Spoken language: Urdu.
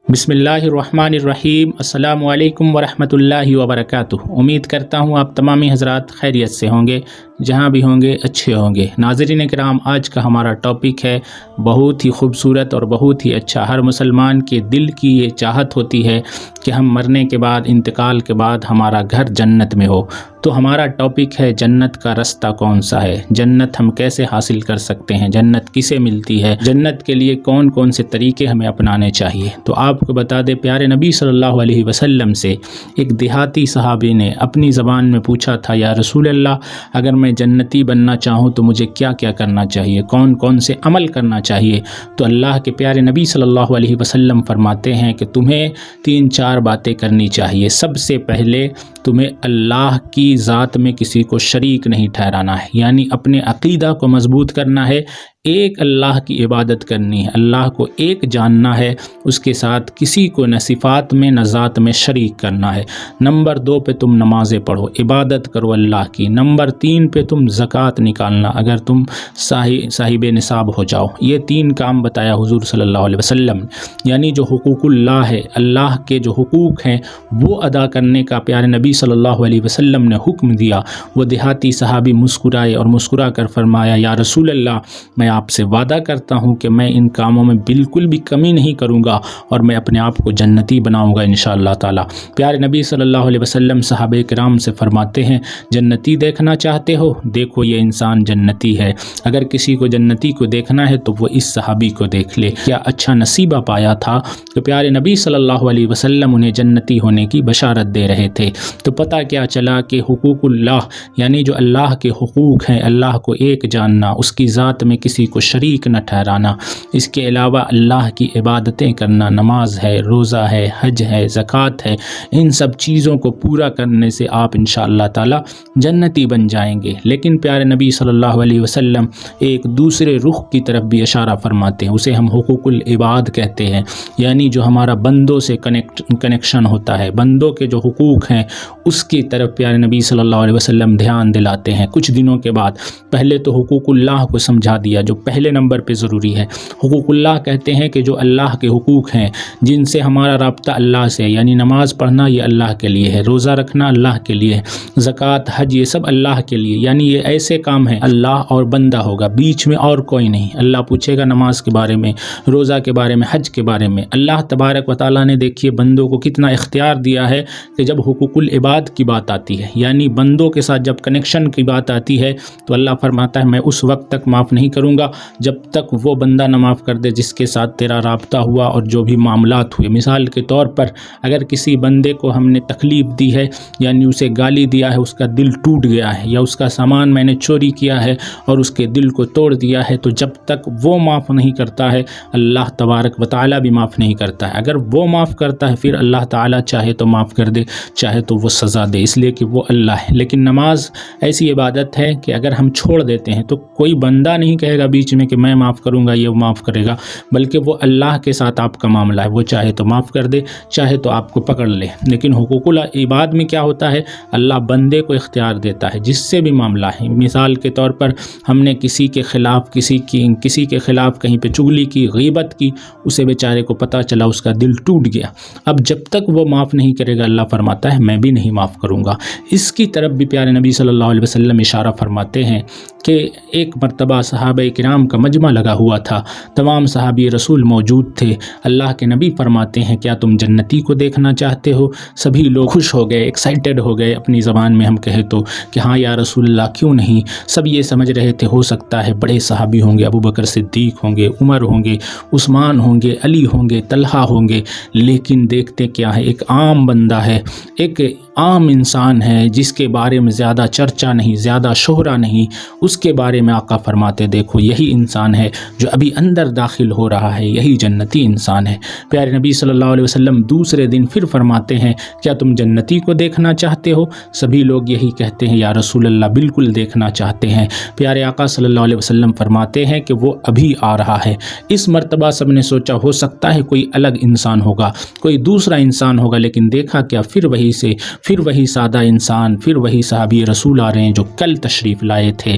بسم اللہ الرحمن الرحیم۔ السلام علیکم ورحمۃ اللہ وبرکاتہ۔ امید کرتا ہوں آپ تمامی حضرات خیریت سے ہوں گے، جہاں بھی ہوں گے اچھے ہوں گے۔ ناظرین کرام، آج کا ہمارا ٹاپک ہے بہت ہی خوبصورت اور بہت ہی اچھا۔ ہر مسلمان کے دل کی یہ چاہت ہوتی ہے کہ ہم مرنے کے بعد، انتقال کے بعد ہمارا گھر جنت میں ہو۔ تو ہمارا ٹاپک ہے جنت کا رستہ کون سا ہے، جنت ہم کیسے حاصل کر سکتے ہیں، جنت کسے ملتی ہے، جنت کے لیے کون کون سے طریقے ہمیں اپنانے چاہیے۔ تو آپ کو بتا دے، پیارے نبی صلی اللہ علیہ وسلم سے ایک دیہاتی صحابی نے اپنی زبان میں پوچھا تھا، یا رسول اللہ، اگر میں جنتی بننا چاہوں تو مجھے کیا کیا کرنا چاہیے، کون کون سے عمل کرنا چاہیے؟ تو اللہ کے پیارے نبی صلی اللہ علیہ وسلم فرماتے ہیں کہ تمہیں 3-4 باتیں کرنی چاہیے۔ سب سے پہلے تمہیں اللہ کی ذات میں کسی کو شریک نہیں ٹھہرانا ہے، یعنی اپنے عقیدہ کو مضبوط کرنا ہے، ایک اللہ کی عبادت کرنی ہے، اللہ کو ایک جاننا ہے، اس کے ساتھ کسی کو نہ صفات میں نہ ذات میں شریک کرنا ہے۔ نمبر 2 پہ تم نمازیں پڑھو، عبادت کرو اللہ کی۔ نمبر 3 پہ تم زکوٰۃ نکالنا، اگر تم صاحب نصاب ہو جاؤ۔ یہ 3 کام بتایا حضور صلی اللہ علیہ وسلم، یعنی جو حقوق اللہ ہے، اللہ کے جو حقوق ہیں وہ ادا کرنے کا پیارے نبی صلی اللہ علیہ وسلم نے حکم دیا۔ وہ دیہاتی صحابی مسکرائے اور مسکرا کر فرمایا، یا رسول اللہ، میں آپ سے وعدہ کرتا ہوں کہ میں ان کاموں میں بالکل بھی کمی نہیں کروں گا اور میں اپنے آپ کو جنتی بناؤں گا انشاءاللہ تعالی۔ پیارے نبی صلی اللہ علیہ وسلم صحابہ کرام سے فرماتے ہیں، جنتی دیکھنا چاہتے ہو؟ دیکھو یہ انسان جنتی ہے۔ اگر کسی کو جنتی کو دیکھنا ہے تو وہ اس صحابی کو دیکھ لے۔ کیا اچھا نصیبہ پایا تھا کہ پیارے نبی صلی اللہ علیہ وسلم انہیں جنتی ہونے کی بشارت دے رہے تھے۔ تو پتہ کیا چلا کہ حقوق اللہ، یعنی جو اللہ کے حقوق ہیں، اللہ کو ایک جاننا، اس کی ذات میں کسی کو شریک نہ ٹھہرانا، اس کے علاوہ اللہ کی عبادتیں کرنا، نماز ہے، روزہ ہے، حج ہے، زکوٰۃ ہے، ان سب چیزوں کو پورا کرنے سے آپ انشاءاللہ تعالی جنتی بن جائیں گے۔ لیکن پیارے نبی صلی اللہ علیہ وسلم ایک دوسرے رخ کی طرف بھی اشارہ فرماتے ہیں، اسے ہم حقوق العباد کہتے ہیں، یعنی جو ہمارا بندوں سے کنیکشن ہوتا ہے، بندوں کے جو حقوق ہیں اس کی طرف پیارے نبی صلی اللہ علیہ وسلم دھیان دلاتے ہیں۔ کچھ دنوں کے بعد پہلے تو حقوق اللہ کو سمجھا دیا جو پہلے نمبر پہ ضروری ہے۔ حقوق اللہ کہتے ہیں کہ جو اللہ کے حقوق ہیں، جن سے ہمارا رابطہ اللہ سے، یعنی نماز پڑھنا یہ اللہ کے لیے ہے، روزہ رکھنا اللہ کے لیے ہے، زکوٰۃ، حج، یہ سب اللہ کے لیے، یعنی یہ ایسے کام ہیں اللہ اور بندہ ہوگا، بیچ میں اور کوئی نہیں۔ اللہ پوچھے گا نماز کے بارے میں، روزہ کے بارے میں، حج کے بارے میں۔ اللہ تبارک و تعالیٰ نے دیکھیے بندوں کو کتنا اختیار دیا ہے کہ جب حقوق العباد کی بات آتی ہے، یعنی بندوں کے ساتھ جب کنیکشن کی بات آتی ہے، تو اللہ فرماتا ہے میں اس وقت تک معاف نہیں کروں گا جب تک وہ بندہ نہ معاف کر دے جس کے ساتھ تیرا رابطہ ہوا اور جو بھی معاملات ہوئے۔ مثال کے طور پر اگر کسی بندے کو ہم نے تکلیف دی ہے، یعنی اسے گالی دیا ہے، اس کا دل ٹوٹ گیا ہے، یا اس کا سامان میں نے چوری کیا ہے اور اس کے دل کو توڑ دیا ہے، تو جب تک وہ معاف نہیں کرتا ہے اللہ تبارک و تعالیٰ بھی معاف نہیں کرتا ہے۔ اگر وہ معاف کرتا ہے پھر اللہ تعالیٰ چاہے تو معاف کر دے، چاہے تو وہ سزا دے، اس لیے کہ وہ اللہ ہے۔ لیکن نماز ایسی عبادت ہے کہ اگر ہم چھوڑ دیتے ہیں تو کوئی بندہ نہیں کہے گا بیچ میں کہ میں معاف کروں گا، یہ معاف کرے گا، بلکہ وہ اللہ کے ساتھ آپ کا معاملہ ہے، وہ چاہے تو معاف کر دے، چاہے تو آپ کو پکڑ لے۔ لیکن حقوق العباد میں کیا ہوتا ہے؟ اللہ بندے کو اختیار دیتا ہے جس سے بھی معاملہ ہے۔ مثال کے طور پر ہم نے کسی کے خلاف کسی کے خلاف کہیں پہ چغلی کی، غیبت کی، اسے بیچارے کو پتہ چلا، اس کا دل ٹوٹ گیا۔ اب جب تک وہ معاف نہیں کرے گا اللہ فرماتا ہے میں بھی نہیں معاف کروں گا۔ اس کی طرف بھی پیارے نبی صلی اللہ علیہ وسلم اشارہ فرماتے ہیں کہ ایک مرتبہ صحابہ کرام کا مجمع لگا ہوا تھا، تمام صحابی رسول موجود تھے۔ اللہ کے نبی فرماتے ہیں کیا تم جنتی کو دیکھنا چاہتے ہو؟ سبھی لوگ خوش ہو گئے، ایکسائٹڈ ہو گئے، اپنی زبان میں ہم کہے تو کہ ہاں یا رسول اللہ کیوں نہیں۔ سب یہ سمجھ رہے تھے ہو سکتا ہے بڑے صحابی ہوں گے، ابو بکر صدیق ہوں گے، عمر ہوں گے، عثمان ہوں گے، علی ہوں گے، طلحہ ہوں گے، لیکن دیکھتے کیا ہے، ایک عام بندہ ہے، ایک عام انسان ہے جس کے بارے میں زیادہ چرچا نہیں، زیادہ شہرہ نہیں، اس کے بارے میں آقا فرماتے دیکھو یہی انسان ہے جو ابھی اندر داخل ہو رہا ہے، یہی جنتی انسان ہے۔ پیارے نبی صلی اللہ علیہ وسلم دوسرے دن پھر فرماتے ہیں کیا تم جنتی کو دیکھنا چاہتے ہو؟ سبھی لوگ یہی کہتے ہیں یا رسول اللہ بالکل دیکھنا چاہتے ہیں۔ پیارے آقا صلی اللہ علیہ وسلم فرماتے ہیں کہ وہ ابھی آ رہا ہے۔ اس مرتبہ سب نے سوچا ہو سکتا ہے کوئی الگ انسان ہوگا، کوئی دوسرا انسان ہوگا، لیکن دیکھا کیا، پھر وہی سادہ انسان، پھر وہی صحابی رسول آ رہے ہیں جو کل تشریف لائے تھے۔